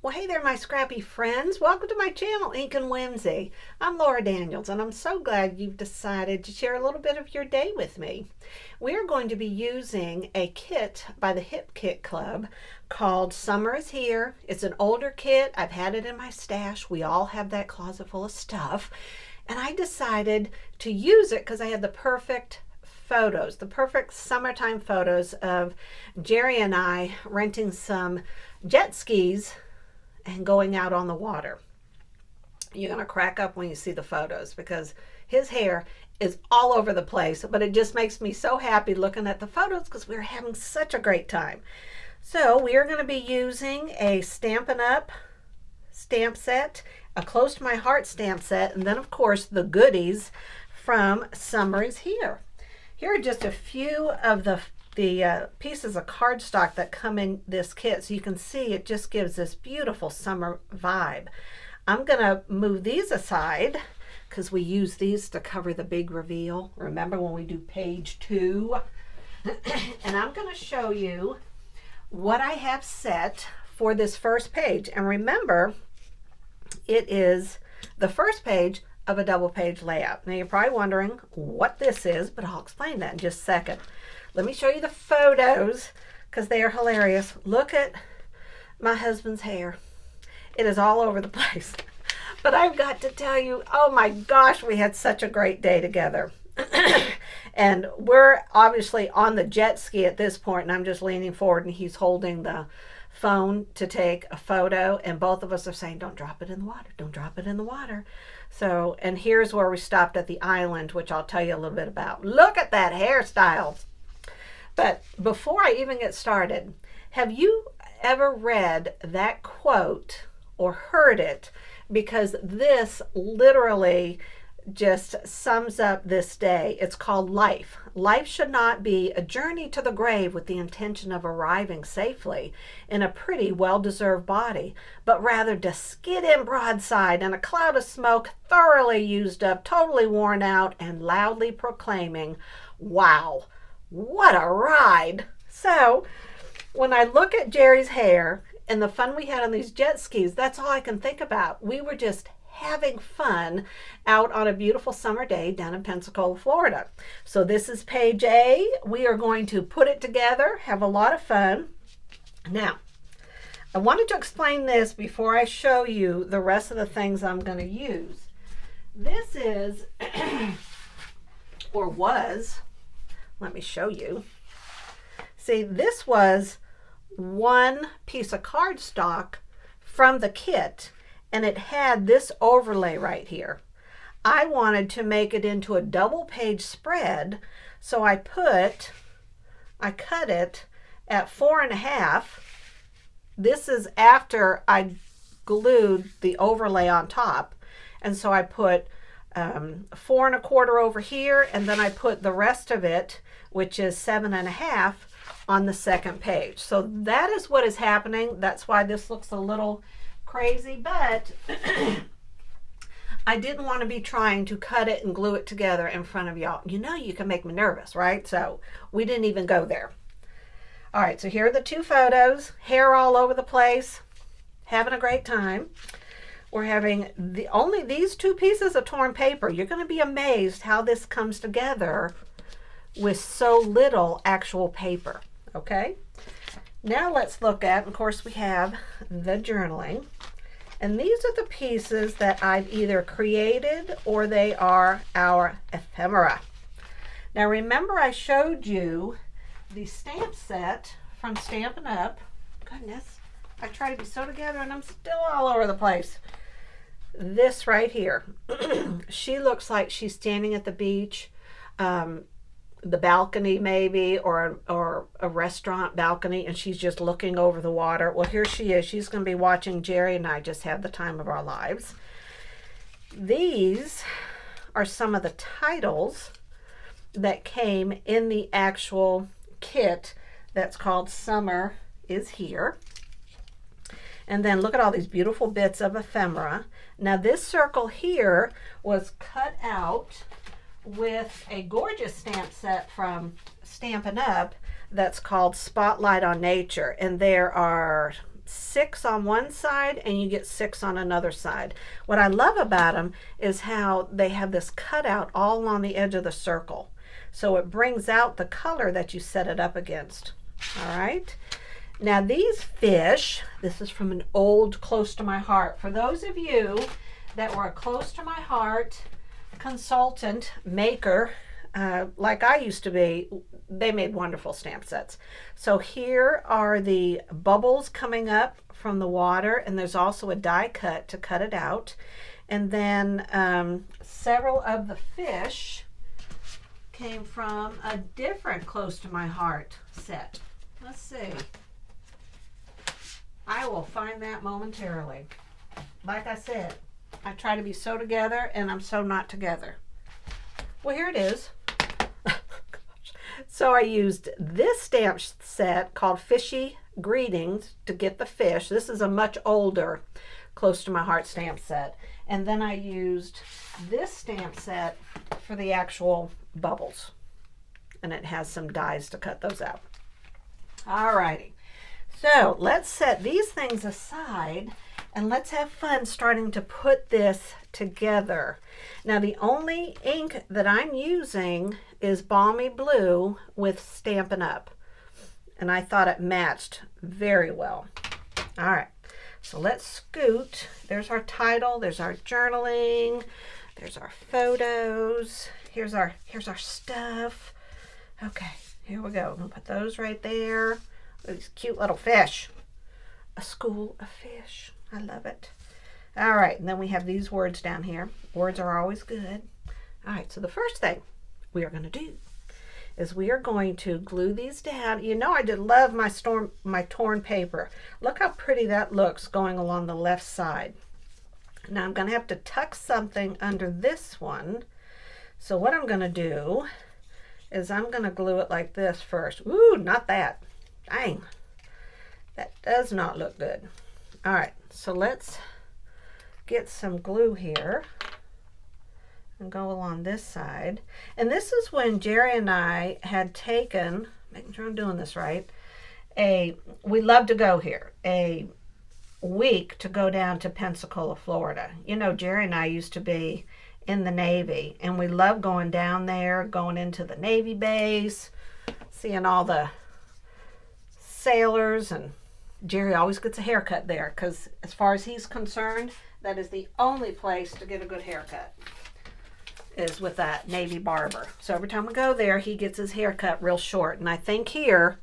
Well, hey there, my scrappy friends. Welcome to my channel, Ink and Whimsy. I'm Laura Daniels, and I'm so glad you've decided to share a little bit of your day with me. We are going to be using a kit by the Hip Kit Club called Summer is Here. It's an older kit. I've had it in my stash. We all have that closet full of stuff. And I decided to use it because I had the perfect photos, the perfect summertime photos of Jerry and I renting some jet skis and going out on the water. You're going to crack up when you see the photos because his hair is all over the place, but it just makes me so happy looking at the photos because we're having such a great time. So we are going to be using a Stampin' Up! Stamp set, a Close to My Heart stamp set, and then of course the goodies from Summer is Here. Here are just a few of the pieces of cardstock that come in this kit, so you can see it just gives this beautiful summer vibe. I'm gonna move these aside because we use these to cover the big reveal. Remember when we do page 2? And I'm gonna show you what I have set for this first page. And remember, it is the first page of a double page layout. Now you're probably wondering what this is, but I'll explain that in just a second. Let me show you the photos because they are hilarious. Look at my husband's hair. It is all over the place. But I've got to tell you, oh my gosh, we had such a great day together. And we're obviously on the jet ski at this point, and I'm just leaning forward and he's holding the phone to take a photo, and both of us are saying, don't drop it in the water, don't drop it in the water. So, and here's where we stopped at the island, which I'll tell you a little bit about. Look at that hairstyle. But before I even get started, have you ever read that quote or heard it? Because this literally just sums up this day. It's called life. Life should not be a journey to the grave with the intention of arriving safely in a pretty, well-deserved body, but rather to skid in broadside in a cloud of smoke, thoroughly used up, totally worn out, and loudly proclaiming, wow, what a ride. So when I look at Jerry's hair and the fun we had on these jet skis, that's all I can think about. We were just having fun out on a beautiful summer day down in Pensacola, Florida. So this is page A. We are going to put it together, have a lot of fun. Now, I wanted to explain this before I show you the rest of the things I'm going to use. This is, or was, let me show you. See, this was one piece of cardstock from the kit, and it had this overlay right here. I wanted to make it into a double page spread, so I cut it at 4.5. This is after I glued the overlay on top, and so I put 4.25 over here, and then I put the rest of it, which is 7.5, on the second page. So that is what is happening. That's why this looks a little crazy, but I didn't want to be trying to cut it and glue it together in front of y'all. You know you can make me nervous, right? So we didn't even go there. All right, so here are the two photos. Hair all over the place, having a great time. We're having only these two pieces of torn paper. You're going to be amazed how this comes together with so little actual paper. Okay, now let's look at, of course, we have the journaling. And these are the pieces that I've either created or they are our ephemera. Now remember I showed you the stamp set from Stampin' Up. Goodness, I try to be so together and I'm still all over the place. This right here. She looks like she's standing at the beach, the balcony maybe, or a restaurant balcony, and she's just looking over the water. Well, here she is. She's going to be watching Jerry and I just have the time of our lives. These are some of the titles that came in the actual kit that's called Summer is Here. And then look at all these beautiful bits of ephemera. Now this circle here was cut out with a gorgeous stamp set from Stampin' Up! That's called Spotlight on Nature, and there are 6 on one side and you get 6 on another side. What I love about them is how they have this cutout all along the edge of the circle. So it brings out the color that you set it up against. All right. Now these fish, this is from an old Close to My Heart. For those of you that were a Close to My Heart consultant maker, like I used to be, they made wonderful stamp sets. So here are the bubbles coming up from the water, and there's also a die cut to cut it out. And then several of the fish came from a different Close to My Heart set. Let's see. I will find that momentarily. Like I said, I try to be so together and I'm so not together. Well, here it is. So I used this stamp set called Fishy Greetings to get the fish. This is a much older Close to My Heart stamp set. And then I used this stamp set for the actual bubbles. And it has some dies to cut those out. Alrighty. So let's set these things aside and let's have fun starting to put this together. Now the only ink that I'm using is Balmy Blue with Stampin' Up. And I thought it matched very well. All right, so let's scoot. There's our title, there's our journaling, there's our photos, here's our stuff. Okay, here we go. I'm gonna put those right there. These cute little fish. A school of fish. I love it. All right, and then we have these words down here. Words are always good. All right, so the first thing we are going to do is we are going to glue these down. You know I did love my torn paper. Look how pretty that looks going along the left side. Now I'm going to have to tuck something under this one. So what I'm going to do is I'm going to glue it like this first. Ooh, not that. Dang, that does not look good. All right, so let's get some glue here and go along this side. And this is when Jerry and I had taken, making sure I'm doing this right, we love to go here, a week to go down to Pensacola, Florida. You know, Jerry and I used to be in the Navy, and we love going down there, going into the Navy base, seeing all the sailors, and Jerry always gets a haircut there because as far as he's concerned, that is the only place to get a good haircut is with that Navy barber. So every time we go there, he gets his haircut real short. And I think here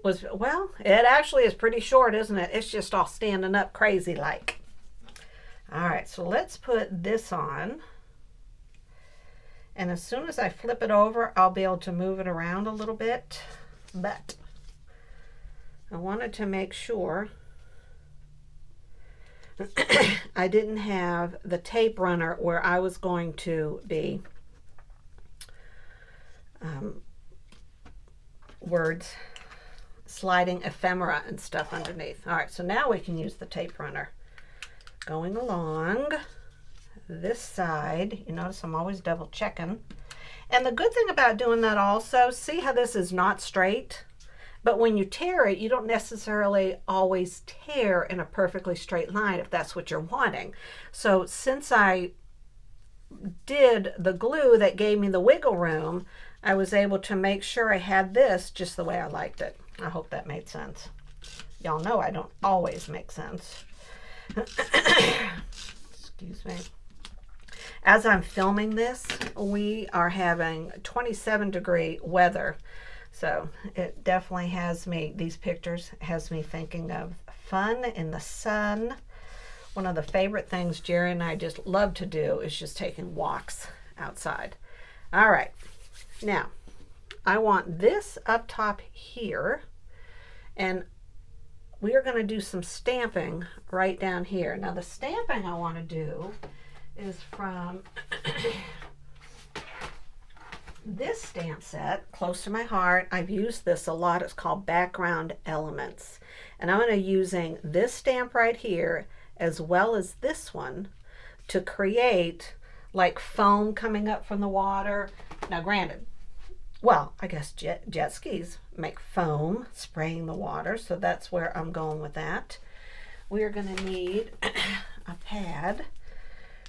was, well, it actually is pretty short, isn't it? It's just all standing up crazy like. All right, so let's put this on. And as soon as I flip it over, I'll be able to move it around a little bit. But I wanted to make sure I didn't have the tape runner where I was going to be words, sliding ephemera and stuff underneath. All right, so now we can use the tape runner. Going along this side, you notice I'm always double checking. And the good thing about doing that also, see how this is not straight? But when you tear it, you don't necessarily always tear in a perfectly straight line if that's what you're wanting. So since I did the glue that gave me the wiggle room, I was able to make sure I had this just the way I liked it. I hope that made sense. Y'all know I don't always make sense. Excuse me. As I'm filming this, we are having 27-degree weather. So it definitely has me, these pictures has me thinking of fun in the sun. One of the favorite things Jerry and I just love to do is just taking walks outside. All right, now I want this up top here, and we are going to do some stamping right down here. Now the stamping I want to do is from this stamp set, Close to My Heart. I've used this a lot. It's called Background Elements. And I'm going to be using this stamp right here as well as this one to create like foam coming up from the water. Now granted, well, I guess jet skis make foam spraying the water, so that's where I'm going with that. We are going to need a pad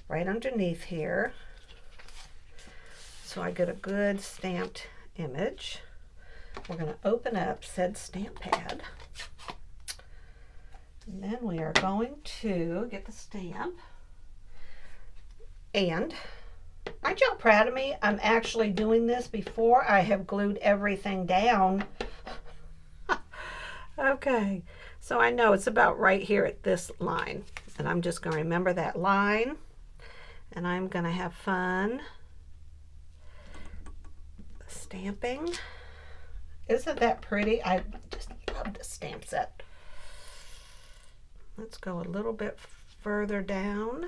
right underneath here so I get a good stamped image. We're going to open up said stamp pad, and then we are going to get the stamp. And aren't y'all proud of me? I'm actually doing this before I have glued everything down. Okay, so I know it's about right here at this line, and I'm just going to remember that line, and I'm going to have fun stamping. Isn't that pretty? I just love this stamp set. Let's go a little bit further down.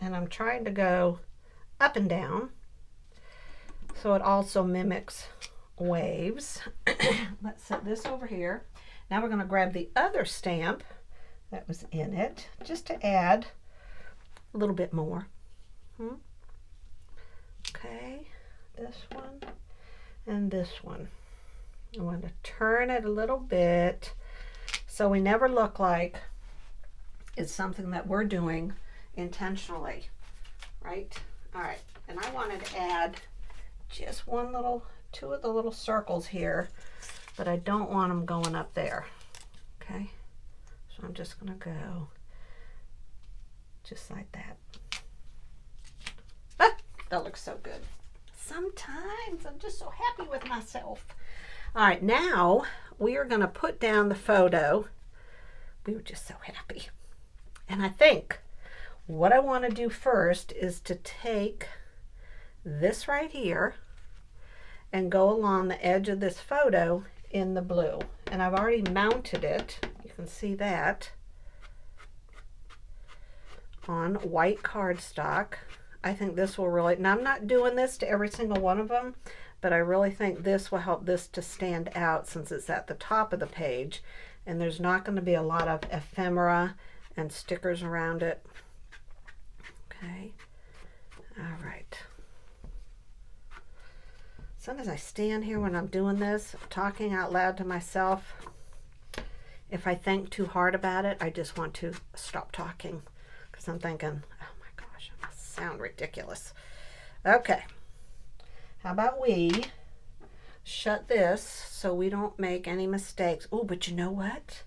And I'm trying to go up and down so it also mimics waves. Let's set this over here. Now we're going to grab the other stamp that was in it just to add a little bit more. Okay, this one and this one. I want to turn it a little bit so we never look like it's something that we're doing intentionally, right? All right, and I wanted to add just two of the little circles here, but I don't want them going up there. Okay, so I'm just gonna go just like that. Ah, that looks so good. Sometimes I'm just so happy with myself. All right, now we are gonna put down the photo. We were just so happy. And I think what I want to do first is to take this right here and go along the edge of this photo in the blue. And I've already mounted it. You can see that on white cardstock. I think this will really, now I'm not doing this to every single one of them, but I really think this will help this to stand out since it's at the top of the page, and there's not going to be a lot of ephemera and stickers around it. Okay, all right. Sometimes I stand here when I'm doing this, talking out loud to myself. If I think too hard about it, I just want to stop talking because I'm thinking, oh my gosh, I must sound ridiculous. Okay, how about we shut this so we don't make any mistakes. Oh, but you know what?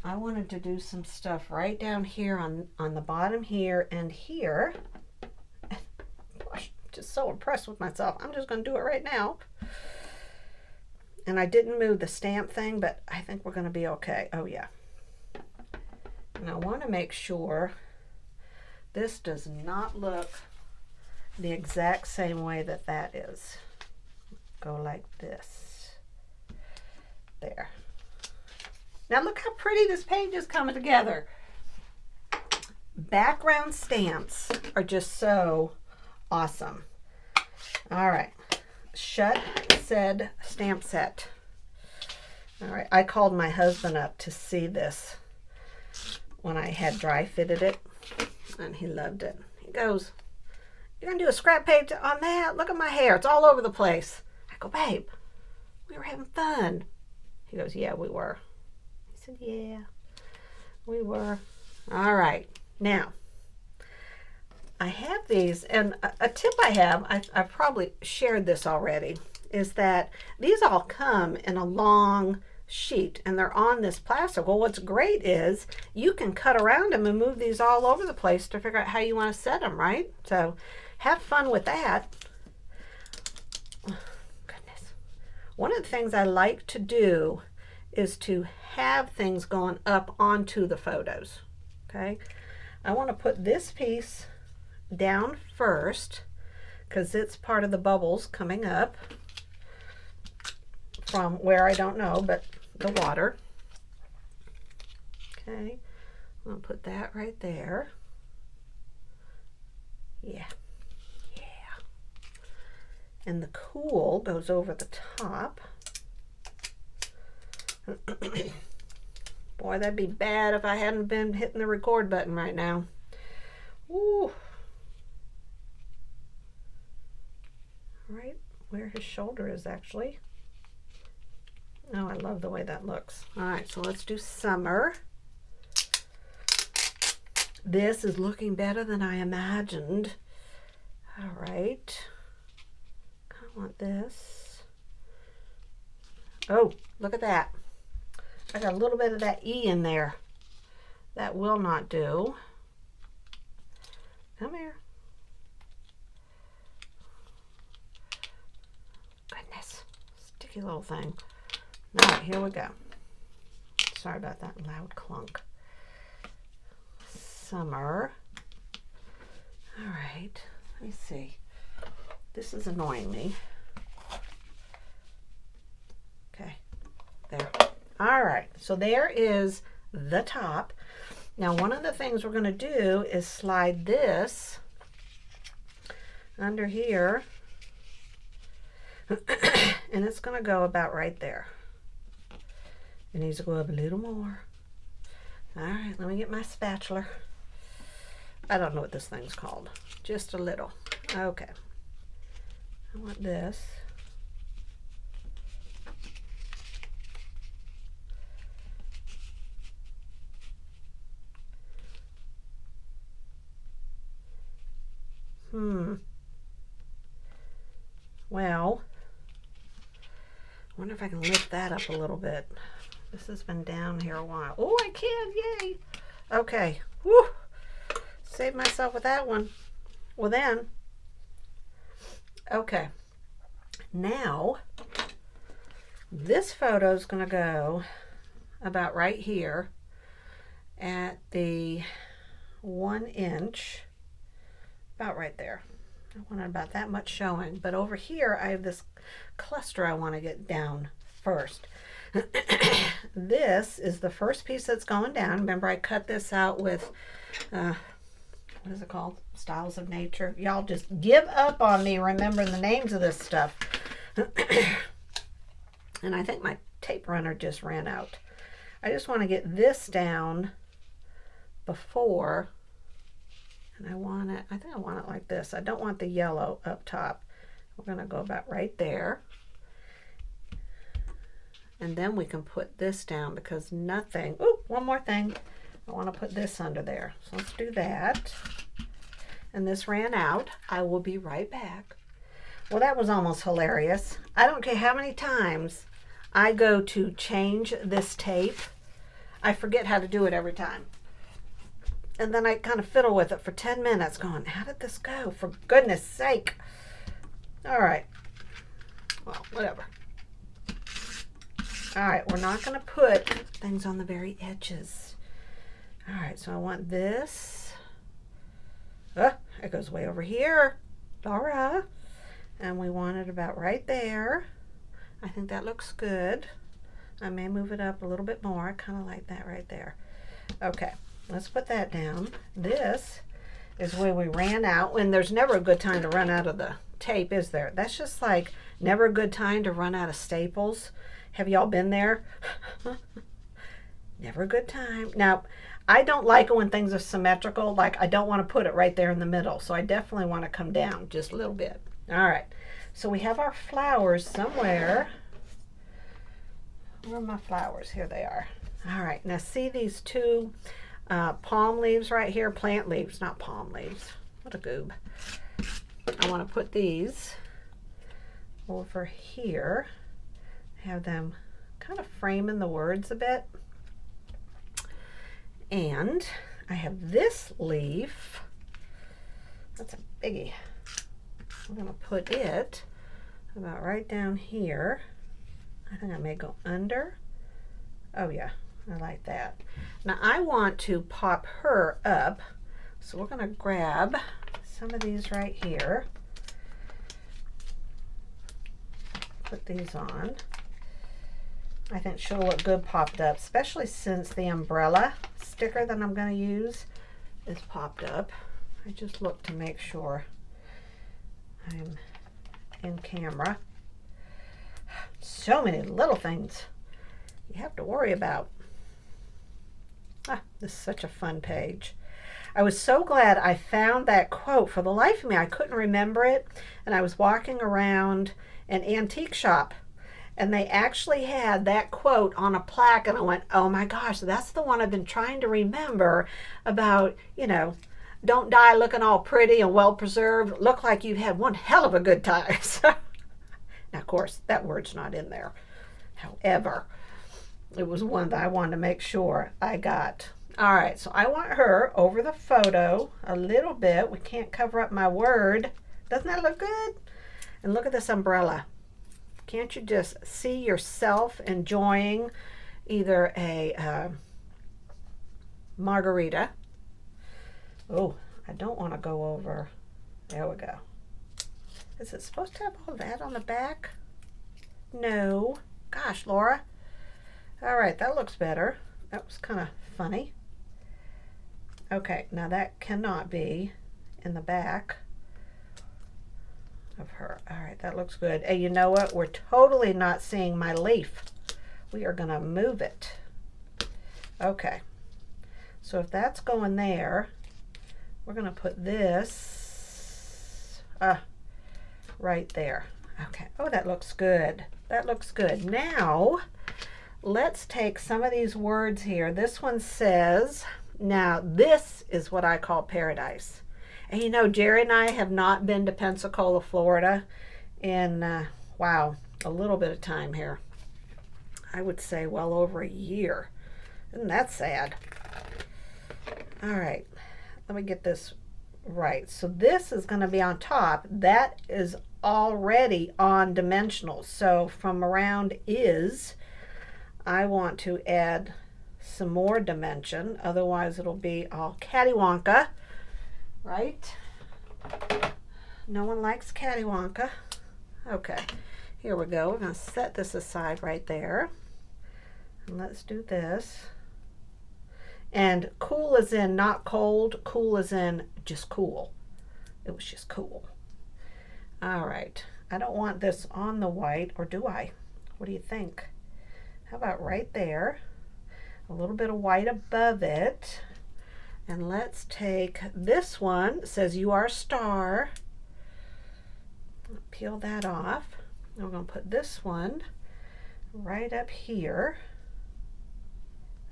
I wanted to do some stuff right down here on the bottom here and here. Gosh, I'm just so impressed with myself. I'm just going to do it right now. And I didn't move the stamp thing, but I think we're going to be okay. Oh, yeah. And I want to make sure this does not look the exact same way that that is. Go like this. There. Now look how pretty this page is coming together. Background stamps are just so awesome. All right, shut said stamp set. All right, I called my husband up to see this when I had dry fitted it, and he loved it. He goes, "You're gonna do a scrap page on that? Look at my hair, it's all over the place." I go, "Babe, we were having fun." He goes, "Yeah, we were." I said, "Yeah, we were." All right, now I have these, and a tip I have, I've probably shared this already, is that these all come in a long sheet and they're on this plastic. Well, what's great is you can cut around them and move these all over the place to figure out how you want to set them, right? So have fun with that. Goodness. One of the things I like to do is to have things going up onto the photos. Okay, I want to put this piece down first because it's part of the bubbles coming up from where I don't know, but the water. Okay, I'm gonna put that right there. Yeah, yeah. And the cool goes over the top. Boy, that'd be bad if I hadn't been hitting the record button right now. Ooh. right where his shoulder is actually. Oh, I love the way that looks. All right, so let's do summer. This is looking better than I imagined. All right. I want this. Oh, look at that. I got a little bit of that E in there. That will not do. Come here. Goodness. Sticky little thing. All right, here we go. Sorry about that loud clunk. Summer. All right, let me see. This is annoying me. Okay, there. All right, so there is the top. Now, one of the things we're going to do is slide this under here, and it's going to go about right there. It needs to go up a little more. All right, let me get my spatula. I don't know what this thing's called. Just a little. Okay. I want this. Well, I wonder if I can lift that up a little bit. This has been down here a while. Oh, I can. Yay. Okay. Woo. Save myself with that one. Well then, okay. Now, this photo is going to go about right here at the 1 inch, about right there. I want about that much showing, but over here I have this cluster I want to get down first. This is the first piece that's going down. Remember, I cut this out with what is it called? Styles of Nature. Y'all just give up on me remembering the names of this stuff. And I think my tape runner just ran out. I just want to get this down before, and I think I want it like this. I don't want the yellow up top. We're going to go about right there. And then we can put this down because nothing, oh, one more thing. I want to put this under there. So let's do that. And this ran out. I will be right back. Well, that was almost hilarious. I don't care how many times I go to change this tape. I forget how to do it every time. And then I kind of fiddle with it for 10 minutes going, how did this go? For goodness sake. All right. Well, whatever. All right, we're not going to put things on the very edges. All right, so I want this. It goes way over here, Laura. And we want it about right there. I think that looks good. I may move it up a little bit more. I kind of like that right there. Okay, let's put that down. This is where we ran out, and there's never a good time to run out of the tape, is there? That's just like never a good time to run out of staples. Have y'all been there? Never a good time. Now, I don't like it when things are symmetrical. Like, I don't want to put it right there in the middle. So I definitely want to come down just a little bit. All right. So we have our flowers somewhere. Where are my flowers? Here they are. All right. Now, see these two palm leaves right here? Plant leaves, not palm leaves. What a goob. I want to put these over here. Have them kind of framing the words a bit. And I have this leaf. That's a biggie. I'm going to put it about right down here. I think I may go under. Oh yeah, I like that. Now I want to pop her up. So we're going to grab some of these right here. Put these on. I think she'll look good popped up, especially since the umbrella sticker that I'm going to use is popped up. I just look to make sure I'm in camera. So many little things you have to worry about. This is such a fun page. I was so glad I found that quote. For the life of me, I couldn't remember it. And I was walking around an antique shop, and they actually had that quote on a plaque, and I went, oh my gosh, that's the one I've been trying to remember about, don't die looking all pretty and well preserved. Look like you've had one hell of a good time. So, now, of course, that word's not in there. However, it was one that I wanted to make sure I got. All right, so I want her over the photo a little bit. We can't cover up my word. Doesn't that look good? And look at this umbrella. Can't you just see yourself enjoying either a margarita? Oh, I don't want to go over. There we go. Is it supposed to have all that on the back? No. Gosh, Laura. All right, that looks better. That was kind of funny. Okay, now that cannot be in the back of her. All right, that looks good. Hey, you know what? We're totally not seeing my leaf. We are going to move it. Okay. So if that's going there, we're going to put this right there. Okay. Oh, that looks good. That looks good. Now, let's take some of these words here. This one says, now this is what I call paradise. And Jerry and I have not been to Pensacola, Florida in, wow, a little bit of time here. I would say well over a year. Isn't that sad? All right, let me get this right. So this is going to be on top. That is already on dimensional. So from around is, I want to add some more dimension. Otherwise, it'll be all cattywonka. Right? No one likes cattywonka. Okay, here we go. We're going to set this aside right there. And let's do this. And cool as in not cold. Cool as in just cool. It was just cool. All right. I don't want this on the white, or do I? What do you think? How about right there? A little bit of white above it. And let's take this one. It says you are a star. Peel that off. And we're going to put this one right up here.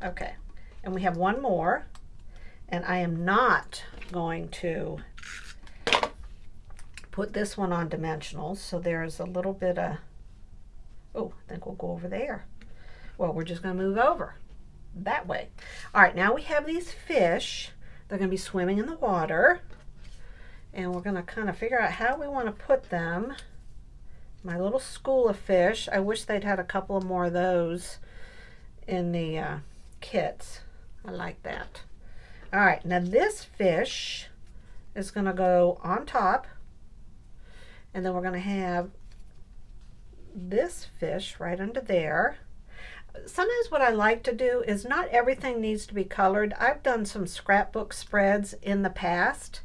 Okay. And we have one more. And I am not going to put this one on dimensionals. So there's a little bit of, oh, I think we'll go over there. Well, we're just going to move over that way. All right, now we have these fish. They're going to be swimming in the water, and we're going to kind of figure out how we want to put them. My little school of fish. I wish they'd had a couple of more of those in the kits. I like that. All right, now this fish is going to go on top, and then we're going to have this fish right under there. Sometimes what I like to do is not everything needs to be colored. I've done some scrapbook spreads in the past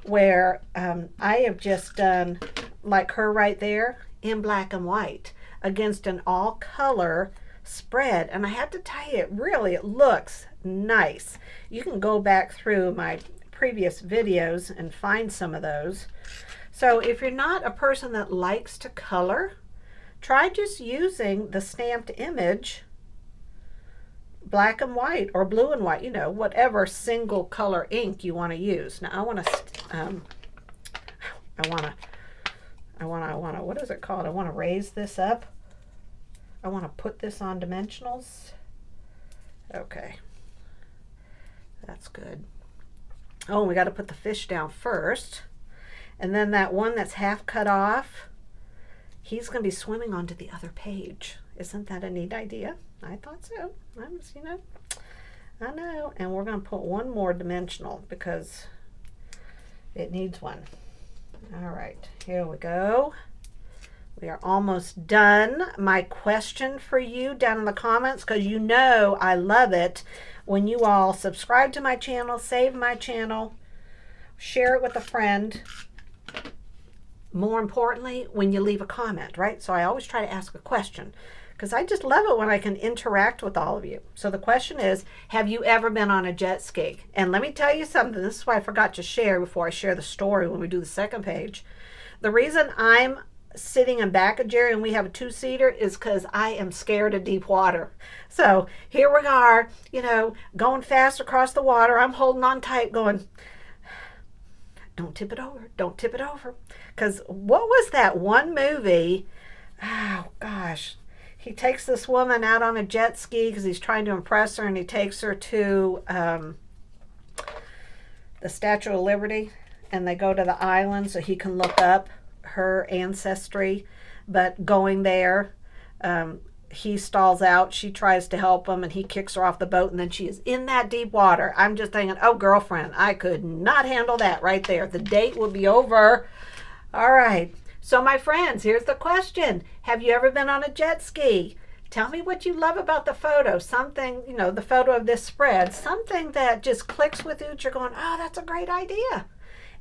where I have just done like her right there in black and white against an all color spread. And I have to tell you, it looks nice. You can go back through my previous videos and find some of those. So if you're not a person that likes to color, try just using the stamped image, black and white or blue and white, whatever single color ink you want to use. Now I want to, what is it called? I want to raise this up. I want to put this on dimensionals. Okay, that's good. Oh, we got to put the fish down first. And then that one that's half cut off, he's going to be swimming onto the other page. Isn't that a neat idea? I thought so. I know. And we're going to put one more dimensional because it needs one. All right, here we go. We are almost done. My question for you down in the comments, because I love it when you all subscribe to my channel, save my channel, share it with a friend. More importantly, when you leave a comment, right? So I always try to ask a question, because I just love it when I can interact with all of you. So the question is, have you ever been on a jet ski? And let me tell you something. This is why I forgot to share before I share the story when we do the second page. The reason I'm sitting in back of Jerry and we have a two-seater is because I am scared of deep water. So here we are, going fast across the water. I'm holding on tight going, don't tip it over, don't tip it over. Because what was that one movie? Oh gosh, he takes this woman out on a jet ski because he's trying to impress her, and he takes her to the Statue of Liberty, and they go to the island so he can look up her ancestry. But going there, he stalls out. She tries to help him, and he kicks her off the boat, and then she is in that deep water. I'm just thinking, oh, girlfriend, I could not handle that right there. The date would be over. All right. So, my friends, here's the question. Have you ever been on a jet ski? Tell me what you love about the photo. Something, the photo of this spread. Something that just clicks with you. You're going, oh, that's a great idea.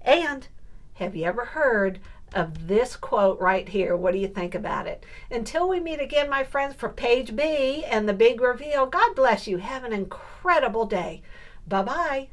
And have you ever heard of this quote right here? What do you think about it? Until we meet again, my friends, for page B and the big reveal, God bless you. Have an incredible day. Bye-bye.